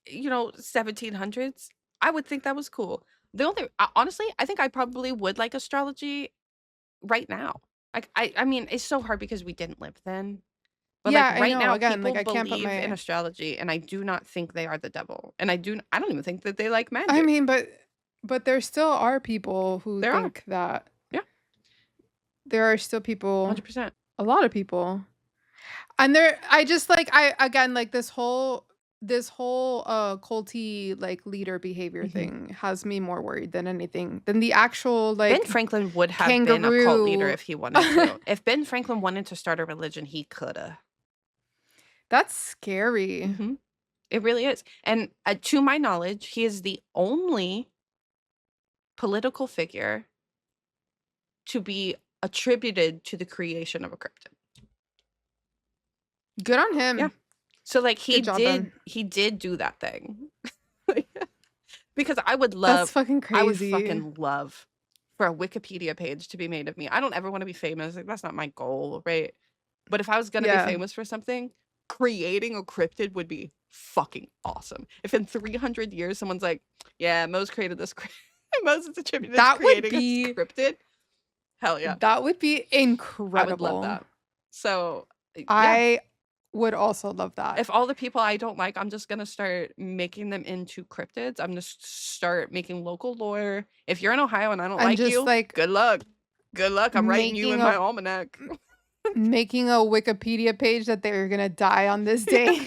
1700s, I would think that was cool. The only honestly, I think I probably would like astrology right now. Like I mean, it's so hard because we didn't live then. But like Yeah, I right know. now, Again, like people I can't put believe in my astrology, and I do not think they are the devil. And I don't even think that they like I magic. mean, but there still are people who There are. think that Yeah, there are still people, 100%. a lot of people. And there I just like I again like this whole culty like leader behavior Mhm. thing has me more worried than anything than the actual Ben like Franklin would have been a cult leader kangaroo. if he wanted to. If Ben Franklin wanted to start a religion, he coulda. That's scary. Mhm. It really is. And, to my knowledge, he is the only political figure to be attributed to the creation of a cryptid. Good on Yeah. him. So, like, Good job, Ben. he did do that thing. Because That's fucking I would crazy. fucking love for a Wikipedia page to be made of me. I don't ever wanna be famous, like, that's not my goal, right? But if I was gonna be Yeah. famous for something, creating a cryptid would be fucking awesome. If in 300 years someone's like, "Yeah, Mose created this Mose is attributed to That would creating a be cryptid," hell yeah. that would be I would love incredible. that. So, yeah. I would also love that. If all the people I don't like, I'm just gonna start making them into cryptids. I'm gonna start making local lore. If you're in Ohio and I don't And like just you, like good luck. Good luck. I'm writing you making in my a almanac. making a Wikipedia page that they're gonna die on this day.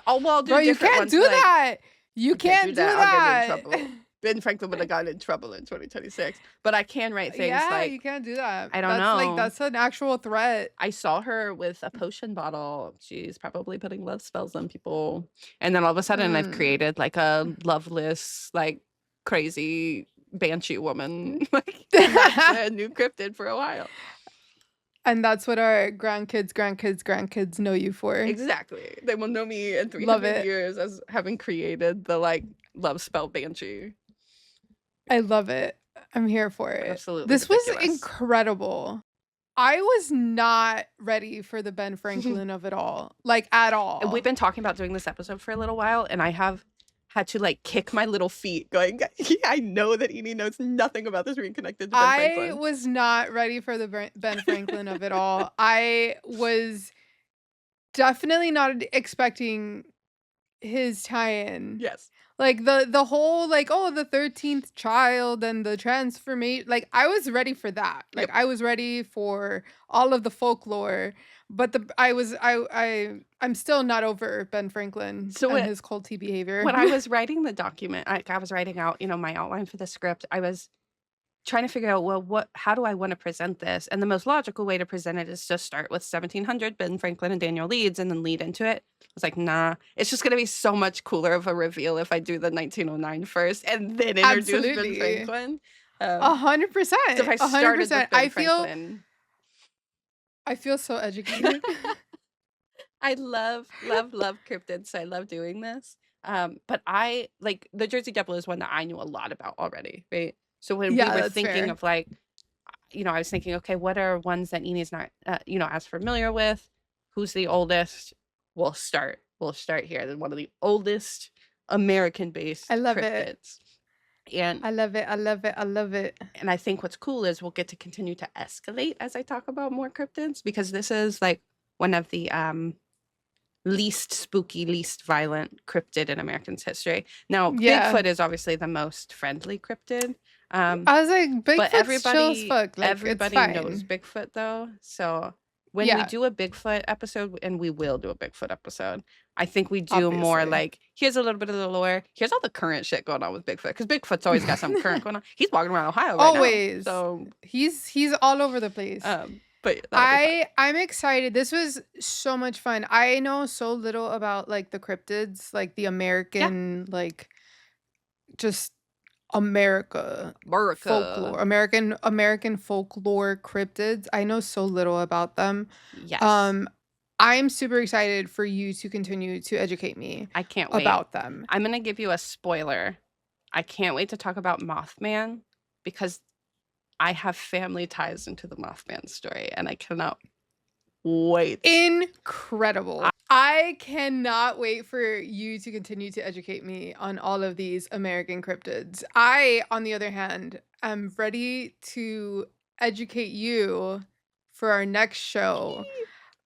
I'll do Bro, you different can't ones. do Like, that. You I can't do can't do that. I'll get in that. trouble. Ben Franklin would have gotten in trouble in 2026. But I can write things Yeah, like, you can't do that. I don't know. That's an actual threat. I saw her with a potion bottle. She's probably putting love spells on people. And then all of a sudden I've Mm. created like a loveless, like crazy banshee woman. Like and that's a new cryptid for a while. And that's what our grandkids know you for. Exactly. They will know me in Love 300 it. years as having created the like love spell banshee. I love it. I'm here for it. Absolutely This was ridiculous. incredible. I was not ready for the Ben Franklin of it all. Like at all. And we've been talking about doing this episode for a little while, and I have had to like kick my little feet going, yeah, I know that Edie knows nothing about this being connected to Ben I Franklin. was not ready for the Ben Franklin of it all. I was definitely not expecting his tie-in. Yes. Like the whole like, oh, the 13th child and the transformation. Like I was ready for that. Like Yep. I was ready for all of the folklore. But I'm still not over Ben Franklin So and what his culty behavior. when I was writing the document, I was writing out, my outline for the script. I was trying to figure out, well, how do I want to present this? And the most logical way to present it is to start with 1700, Ben Franklin and Daniel Leeds, and then lead into it. I was like, nah, it's just going to be so much cooler of a reveal if I do the 1909 first and then introduce Ben Absolutely. Franklin. A So hundred if percent. I A hundred started with percent. Ben Franklin, I feel so educated. I love, love, love cryptids. So I love doing this. But I like the Jersey Devil is one that I knew a lot about already, right? So when we Yeah, were that's thinking fair. of like, I was thinking, okay, what are ones that Enid's not, as familiar with? Who's the oldest? We'll start here. Then one of the oldest I American-based love it. cryptids. And I love it. I love it. I love it. and I think what's cool is we'll get to continue to escalate as I talk about more cryptids because this is like one of the least spooky, least violent cryptid in American's history. Now, Yeah. Bigfoot is obviously the most friendly cryptid. I was like, But Bigfoot's chill as fuck. Like, it's everybody knows fine. Bigfoot though. So when we Yeah, do a Bigfoot episode, and we will do a Bigfoot episode, I think we do more obviously. like here's a little bit of the lore. Here's all the current shit going on with Bigfoot because Bigfoot's always got some current going on. He's walking around Ohio right now, Always. so He's all over the place. but that'll be fun. I'm excited. This was so much fun. I know so little about like the cryptids, like the Yeah, American, like just America America. folklore, American folklore cryptids. I know so little about them. Yes, Um, I'm super excited for you to continue to educate me I can't wait. about them. I'm gonna give you a spoiler. I can't wait to talk about Mothman because I have family ties into the Mothman story, and I cannot wait. Incredible. I cannot wait for you to continue to educate me on all of these American cryptids. I, on the other hand, am ready to educate you for our next show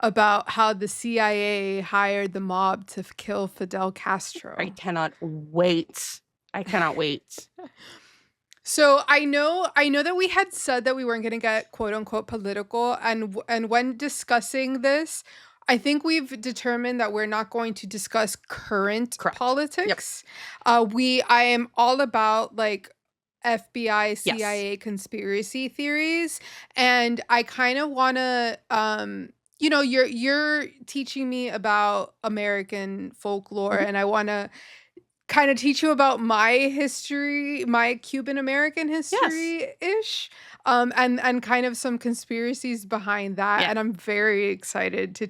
about how the CIA hired the mob to kill Fidel I Castro. cannot wait. I cannot wait. So I know that we had said that we weren't going to get quote unquote political, and when discussing this, I think we've determined that we're not going to discuss current Correct. Yep. politics. I am all about like FBI, Yes. CIA conspiracy theories, and I kind of want to you're teaching me about American folklore, Mhm. and I want to kind of teach you about my history, my Cuban American Yes. history-ish, and kind of some conspiracies behind that, Yeah. and I'm very excited to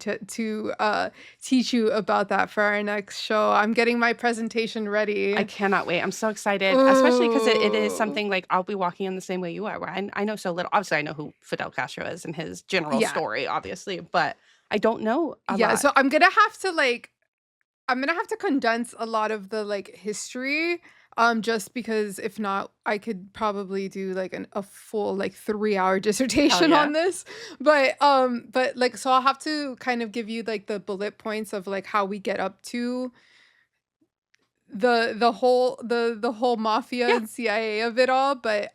teach you about that for our next show. I'm getting my presentation ready. I cannot wait. I'm so excited, especially because it is Ooh. something like I'll be walking in the same way you are, where I know so little. Obviously, I know who Fidel Castro is and his general Yeah. story, obviously, but I don't know a Yeah, lot. so I'm gonna have to condense a lot of the like history, just because if not, I could probably do like a full like 3-hour dissertation yeah. on this. But like so I'll have to kind of give you like the bullet points of like how we get up to the whole mafia Yeah. and CIA of it all. But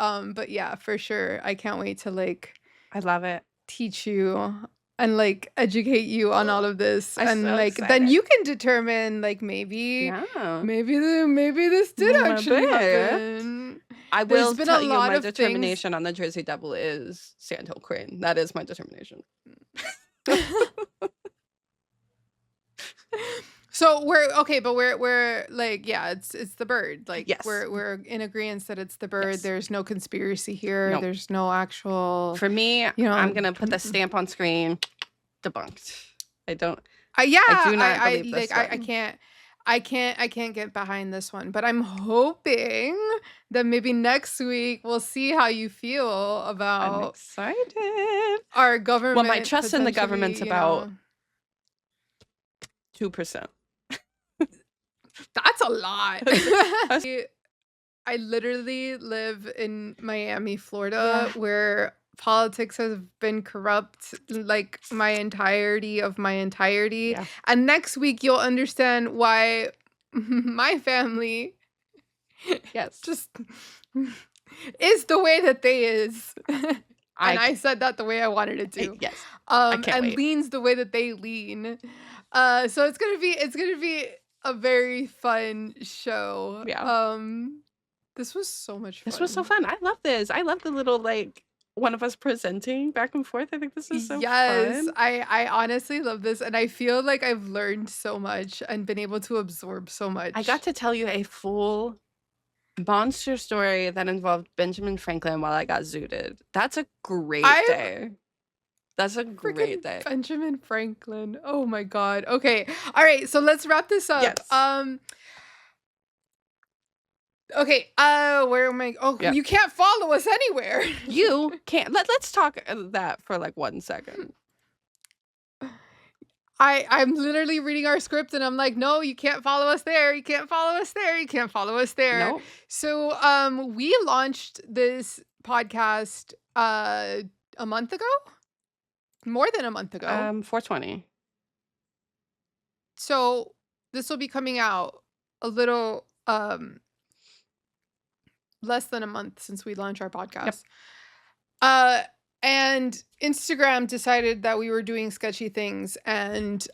yeah, for sure. I can't wait to like I love it. teach you and like educate you on all of this, I'm and so like then excited. you can determine like maybe Yeah. maybe this did actually Maybe. happen. I There's will been tell a you lot my of things. determination on the Jersey Devil is Sandhill Crane. That is my determination. So we're okay, but we're like, yeah, it's the bird. Like Yes. we're in agreement that it's the bird. Yes. There's no conspiracy here. Nope. There's no actual. For me, You know, I'm gonna put the stamp on screen. Debunked. I don't. Yeah, I do not I believe this like one. I can't get behind this one, but I'm hoping that maybe next week we'll see how you feel I'm about excited. our government. Well, my trust in the potentially, government's you about know. 2%. That's a lot. I literally live in Miami, Florida, Yeah. where politics has been corrupt like my entirety. Yeah. And next week you'll understand why my family Yes. Just is the way that they is. I And ca I said that the way I wanted it to. yes. I can't And wait. leans the way that they lean. So it's gonna be a very fun show. Yeah. This was so much This was so fun. fun. I love this. I love the little, like, one of us presenting back and forth. I think this is so Yes, fun. I honestly love this, and I feel like I've learned so much and been able to absorb so I got much. to tell you a full monster story that involved Benjamin Franklin while I got zooted. That's a great I'm day. That's a freaking great day. Benjamin Franklin. Oh my god. Okay. All right, so let's wrap this up. Yes. Okay, where am I? Oh, Yeah. you can't follow us anywhere. You can't let's talk that for like 1 second. I'm literally reading our script and I'm like, no, you can't follow us there. You can't follow us there. You can't follow us there. Nope. So we launched this podcast a month ago? More than a month ago. 420. So this will be coming out a little less than a month since we launched our Yep. podcast. Uh, and Instagram decided that we were doing sketchy things and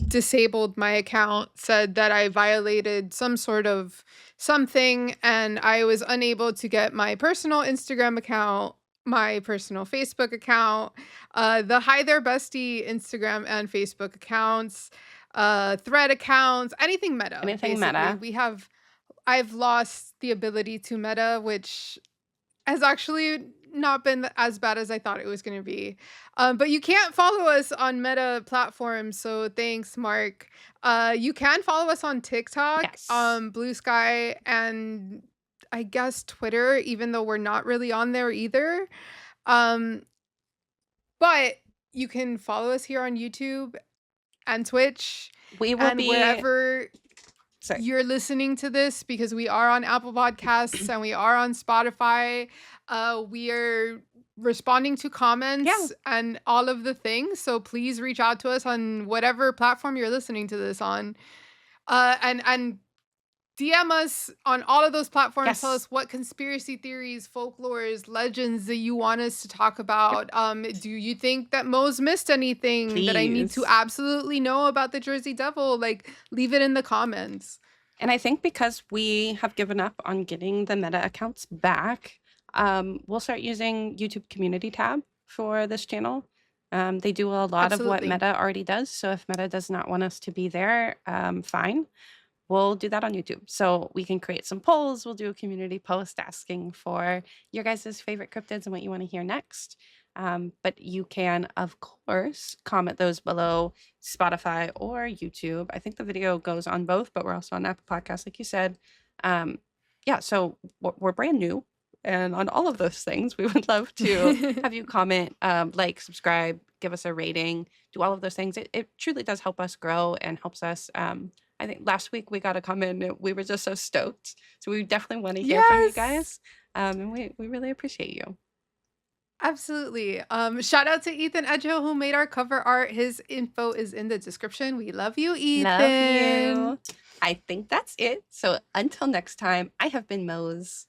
disabled my account, said that I violated some sort of something, and I was unable to get my personal Instagram account, my personal Facebook account, the High There Bestie Instagram and Facebook accounts, thread accounts, anything meta, Anything basically. meta. I've lost the ability to meta, which has actually not been as bad as I thought it was going to be. But you can't follow us on Meta platforms, so thanks, Mark. You can follow us on TikTok, Yes. Blue Sky, and I guess Twitter, even though we're not really on there either. Um, but you can follow us here on YouTube and Twitch We will and be wherever sorry. you're listening to this, because we are on Apple Podcasts and we are on Spotify. We are responding to Yeah. comments and all of the things. So please reach out to us on whatever platform you're listening to this on. And DM us on all of those platforms. Tell Yes. us what conspiracy theories, folklores, legends that you want us to talk Yep. about. Do you think that Mose missed anything that I need to Please. absolutely know about the Jersey Devil? Like, leave it in the comments. And I think because we have given up on getting the Meta accounts back, we'll start using YouTube Community tab for this channel. They do a lot of what Absolutely. Meta already does. So if Meta does not want us to be there, fine. We'll do that on YouTube. So we can create some polls. We'll do a community post asking for your guys' favorite cryptids and what you want to hear next. But you can, of course, comment those below Spotify or YouTube. I think the video goes on both, but we're also on Apple Podcasts, like you said. Yeah, so we're brand new. And on all of those things, we would love to have you comment, like, subscribe, give us a rating, do all of those things. It truly does help us grow and helps us. I think last week we got a comment and we were just so stoked. So we definitely want to hear from you Yes. guys. And we really appreciate you. Absolutely. Shout out to Ethan Edgehill who made our cover art. His info is in the description. We love you, Ethan. Love you. I think that's it. So until next time, I have been Mose.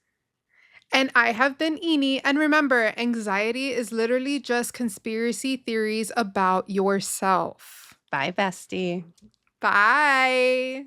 And I have been Eni. And remember, anxiety is literally just conspiracy theories about yourself. Bye, bestie. Bye.